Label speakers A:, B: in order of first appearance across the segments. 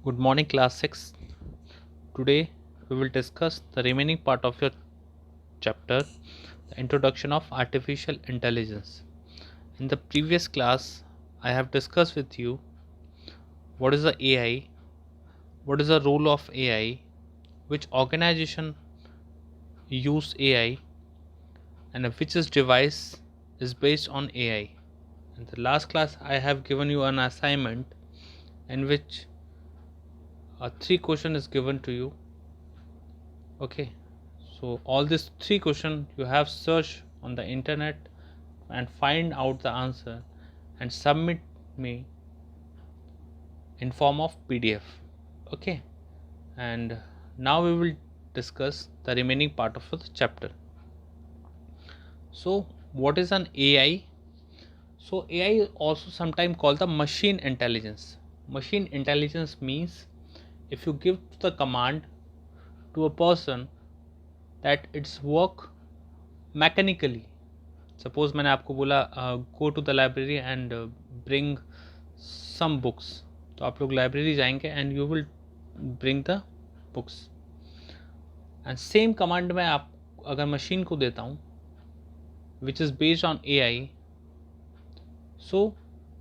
A: Good morning, class 6. Today we will discuss the remaining part of your chapter, the introduction of artificial intelligence. In the previous class, I have discussed with you what is the AI, what is the role of AI, which organization use AI, and which is device is based on AI. In the last class, I have given you an assignment in which a 3 question is given to you. Okay, so all these 3 questions you have searched on the internet and find out the answer and submit me in form of PDF. Okay, and now we will discuss the remaining part of the chapter. So what is an AI? So AI is also sometimes called the machine intelligence. Machine intelligence means if you give the command to a person that it's work mechanically. Suppose मैंने आपको बोला go to the library and bring some books, तो आप लोग library जाएंगे and you will bring the books. And same command मैं आप अगर मशीन को देता हूँ which is based on AI, so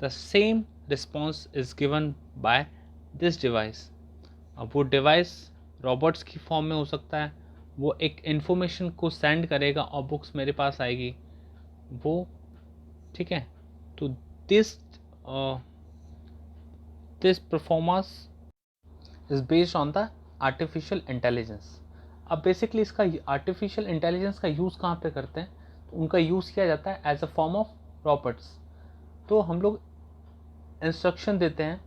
A: the same response is given by this device. अब वो डिवाइस रॉबोट्स की फॉर्म में हो सकता है, वो एक इन्फॉर्मेशन को सेंड करेगा और बुक्स मेरे पास आएगी वो, ठीक है। तो this performance is based on the artificial intelligence. अब बेसिकली इसका आर्टिफिशियल इंटेलिजेंस का यूज़ कहाँ पे करते हैं, तो उनका यूज़ किया जाता है as a form of robots. तो हम लोग इंस्ट्रक्शन देते हैं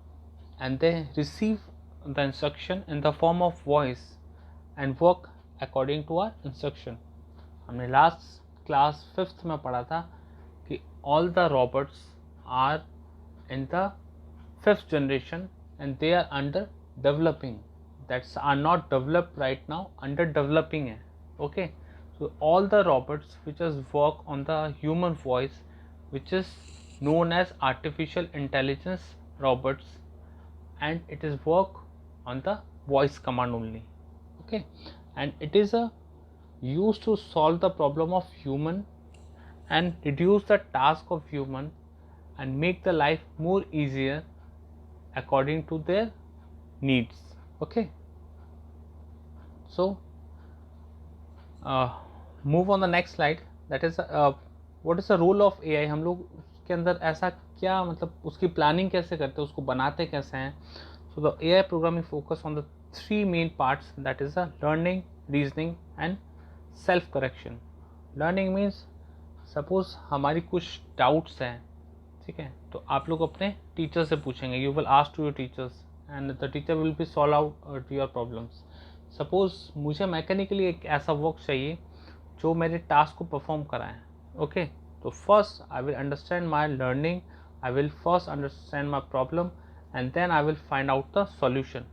A: and they receive the instruction in the form of voice and work according to our instruction. हमने लास्ट क्लास 5th में पढ़ा था कि all the robots are in the 5th generation and they are under developing, that's are not developed right now, under developing hai. Okay, so all the robots which is work on the human voice, which is known as artificial intelligence robots, and it is work on the voice command only. Okay, and it is a used to solve the problem of human and reduce the task of human and make the life more easier according to their needs. Okay, so move on the next slide, that is what is the role of AI। हम लोग उसके अंदर ऐसा क्या मतलब उसकी planning कैसे करते हैं, उसको बनाते कैसे हैं। so the AI programming focus on the 3 main parts, that is the learning, reasoning and self correction. learning means suppose हमारी कुछ डाउट्स हैं, ठीक है, तो आप लोग अपने टीचर से पूछेंगे, you will ask to your teachers and the teacher will be solve out your problems. Suppose मुझे मैकेनिकली एक ऐसा वर्क चाहिए जो मेरे टास्क को परफॉर्म कराए। ओके, तो first I will understand my learning, I will first understand my problem and then I will find out the solution.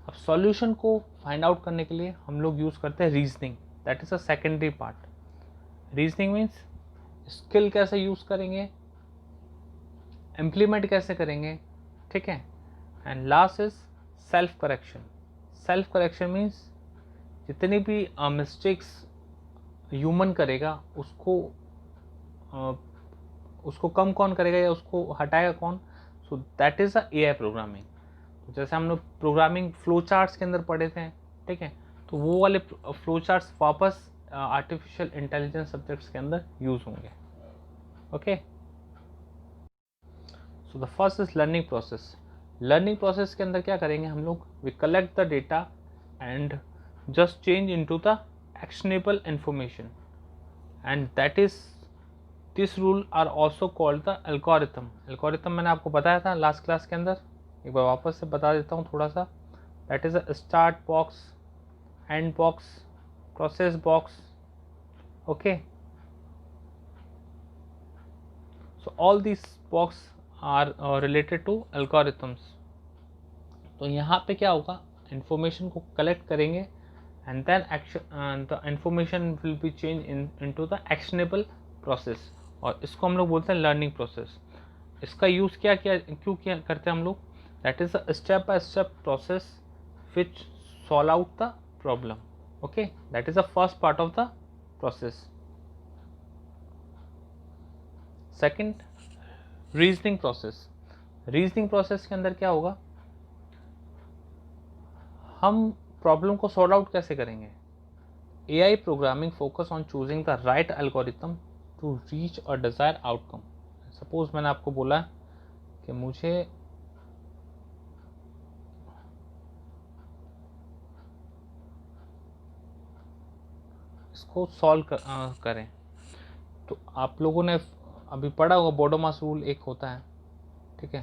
A: अब सॉल्यूशन को फाइंड आउट करने के लिए हम लोग यूज़ करते हैं reasoning, that is a secondary part. Reasoning means skill कैसे यूज़ करेंगे, इम्प्लीमेंट कैसे करेंगे, ठीक है। And last is self correction. Self correction means जितनी भी मिस्टेक्स ह्यूमन करेगा उसको कम कौन करेगा या उसको हटाएगा कौन। So that is a AI programming. तो जैसे हम लोग प्रोग्रामिंग फ्लो चार्ट्स के अंदर पढ़े थे, ठीक है, तो वो वाले फ्लो चार्ट्स वापस आर्टिफिशियल इंटेलिजेंस सब्जेक्ट्स के अंदर यूज़ होंगे। Okay, so the first is learning process. Learning process के अंदर क्या करेंगे हम लोग, we collect the data and just change into the actionable information and that is this rule are also called the algorithm. Algorithm मैंने आपको बताया था लास्ट क्लास के अंदर, एक बार वापस से बता देता हूँ थोड़ा सा। That is a start box, end box, process box. Okay, so all this box are related to algorithms. तो यहाँ पे क्या होगा, इंफॉर्मेशन को कलेक्ट करेंगे and then action the information will be change into the actionable process, और इसको हम लोग बोलते हैं लर्निंग प्रोसेस। इसका यूज़ क्यों करते हैं हम लोग, That is a step-by-step process which solve out the problem. Okay, that is the first part of the process. Second, reasoning process. Reasoning process के अंदर क्या होगा, हम प्रॉब्लम को सॉर्ट आउट कैसे करेंगे. AI programming focus on choosing the right algorithm to reach a desire outcome. Suppose मैंने आपको बोला कि मुझे इसको सॉल्व करें, तो आप लोगों ने अभी पढ़ा होगा बोडोमास रूल एक होता है, ठीक है.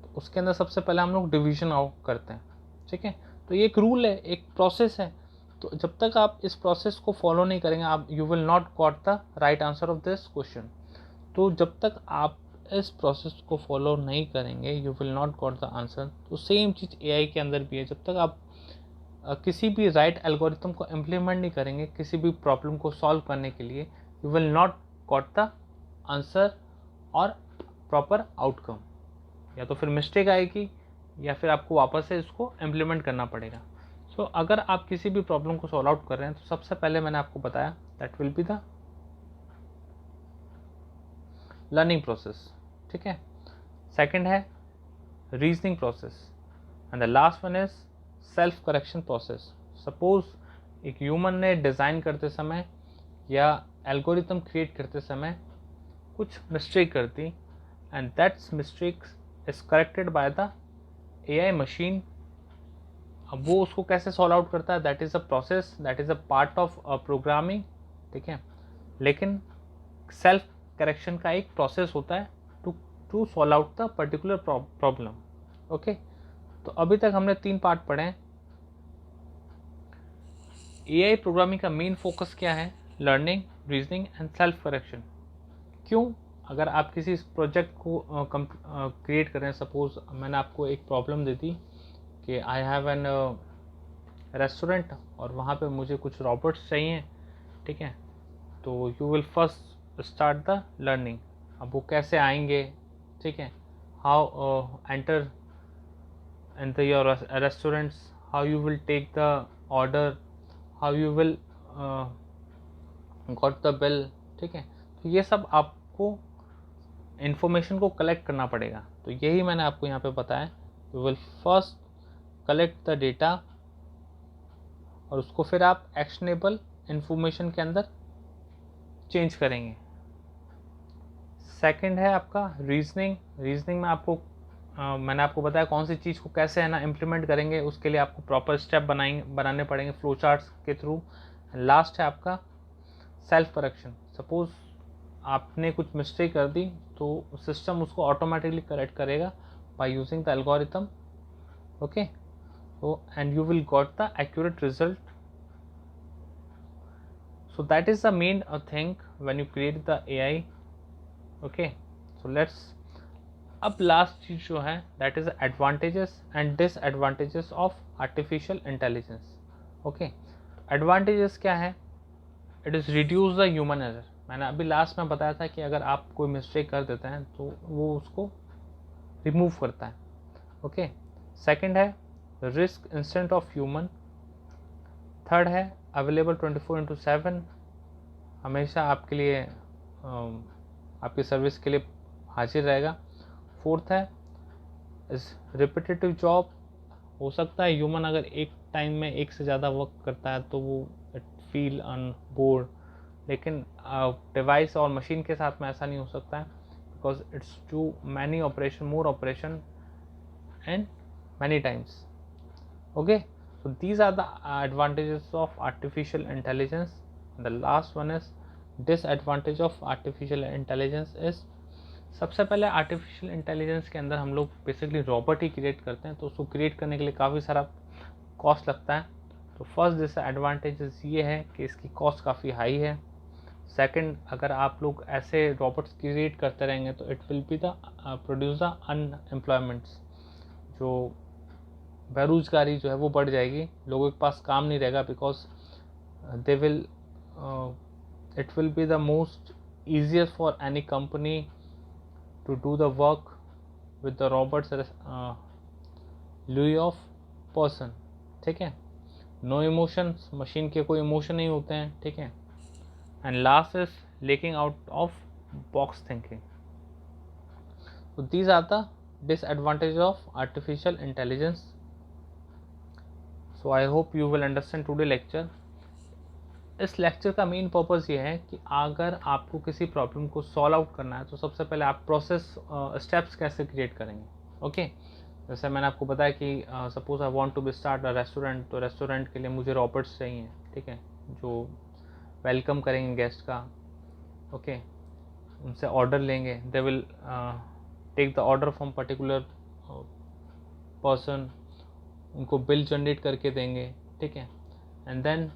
A: तो उसके अंदर सबसे पहले हम लोग डिवीजन आउट करते हैं, ठीक है. तो ये एक रूल है, एक प्रोसेस है. तो जब तक आप इस प्रोसेस को फॉलो नहीं करेंगे, आप you will not got the right answer of this question. तो जब तक आप इस प्रोसेस को फॉलो नहीं करेंगे, you will not got the answer. तो सेम चीज़ AI के अंदर भी है. जब तक आप किसी भी राइट एल्गोरिथम को इम्प्लीमेंट नहीं करेंगे किसी भी प्रॉब्लम को सॉल्व करने के लिए, you will not got the answer और प्रॉपर आउटकम. या तो फिर मिस्टेक आएगी या फिर आपको वापस से इसको इम्प्लीमेंट करना पड़ेगा. सो अगर आप किसी भी प्रॉब्लम को सॉल्व आउट कर रहे हैं, तो सबसे पहले मैंने आपको बताया that will be the learning process, ठीक है. सेकंड है reasoning process and the last one is self correction process. Suppose एक ह्यूमन ने डिज़ाइन करते समय या एल्गोरिथम क्रिएट करते समय कुछ मिस्टेक कर दी, and that's mistakes is corrected by the AI machine. अब वो उसको कैसे सॉल्व आउट करता है, that is a process, that is a part of programming, ठीक है. लेकिन सेल्फ करेक्शन का एक प्रोसेस होता है to solve out the particular problem. Okay, तो अभी तक हमने 3 पार्ट पढ़े हैं. AI प्रोग्रामिंग का मेन फोकस क्या है, learning, reasoning and self correction. क्यों, अगर आप किसी प्रोजेक्ट को क्रिएट करें, सपोज मैंने आपको एक प्रॉब्लम दी थी कि आई हैव एन रेस्टोरेंट और वहाँ पे मुझे कुछ रोबोट्स चाहिए, ठीक है. तो you will first start the learning. अब वो कैसे आएंगे, ठीक है. How enter in the your restaurants, how you will take the order, how you will got the bill, ठीक है. तो ये सब आपको इंफॉर्मेशन को कलेक्ट करना पड़ेगा. तो यही मैंने आपको यहाँ पे बताया. You will first collect the data और उसको फिर आप एक्शनेबल इंफॉर्मेशन के अंदर चेंज करेंगे. सेकंड है आपका रीजनिंग. रीजनिंग में आपको मैंने आपको बताया कौन सी चीज़ को कैसे है ना इम्प्लीमेंट करेंगे, उसके लिए आपको प्रॉपर स्टेप बनाने पड़ेंगे फ्लो चार्ट्स के थ्रू. लास्ट है आपका सेल्फ करेक्शन. सपोज आपने कुछ मिस्टेक कर दी तो सिस्टम उसको ऑटोमेटिकली करेक्ट करेगा by using the algorithm. Okay, so and you will got the accurate result. So that is the main thing when you create the AI. Okay, so let's अब last चीज जो है that is advantages and disadvantages of artificial intelligence. Okay, advantages क्या है, it is reduce the human error. मैंने अभी last में बताया था कि अगर आप कोई मिस्टेक कर देते हैं तो वो उसको रिमूव करता है. ओके, सेकंड है risk instant of human. Third है अवेलेबल 24/7, हमेशा आपके लिए आपकी सर्विस के लिए हाजिर रहेगा. फोर्थ है इस रिपीटेटिव जॉब. हो सकता है ह्यूमन अगर एक टाइम में एक से ज़्यादा वर्क करता है तो वो इट फील अन बोर्ड, लेकिन डिवाइस और मशीन के साथ में ऐसा नहीं हो सकता है because it's too many operation, more operation and many times. Okay, so these are the advantages of artificial intelligence. The last one is disadvantage of artificial intelligence is, सबसे पहले आर्टिफिशियल इंटेलिजेंस के अंदर हम लोग बेसिकली रोबोट ही create करते हैं, तो उसको क्रिएट करने के लिए काफ़ी सारा कॉस्ट लगता है. तो फर्स्ट डिसएडवांटेजेस ये है कि इसकी कॉस्ट काफ़ी हाई है. सेकंड, अगर आप लोग ऐसे रोबोट्स क्रिएट करते रहेंगे तो it will be the produce the अनएम्प्लॉयमेंट्स. जो बेरोजगारी जो है वो बढ़ जाएगी, लोगों के पास काम नहीं रहेगा because they will it will be the most easier for any company to do the work with the robots लुई ऑफ पर्सन, ठीक है। नो इमोशंस, मशीन के कोई इमोशन नहीं होते हैं, ठीक है। And last is lacking out of box thinking. So these are the disadvantages of artificial intelligence. So I hope you will understand today lecture. इस लेक्चर का मेन पर्पस ये है कि अगर आपको किसी प्रॉब्लम को सॉल्व आउट करना है तो सबसे पहले आप प्रोसेस स्टेप्स कैसे क्रिएट करेंगे. ओके जैसे मैंने आपको बताया कि suppose I want to be start a restaurant, तो रेस्टोरेंट के लिए मुझे रॉबर्ट्स चाहिए, ठीक है, जो वेलकम करेंगे गेस्ट का. ओके उनसे ऑर्डर लेंगे, they will take the order from particular person, उनको बिल जनरेट करके देंगे, ठीक है. एंड देन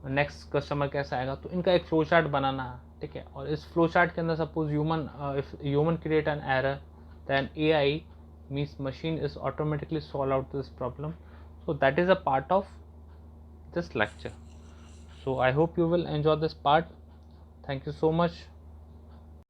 A: नेक्स्ट कस्टमर कैसा आएगा, तो इनका एक फ्लो चार्ट बनाना है, ठीक है. और इस फ्लो चार्ट के अंदर suppose if human create an error, then AI means machine is automatically solve out this problem. So that is a part of this lecture. So I hope you will enjoy this part. Thank you so much.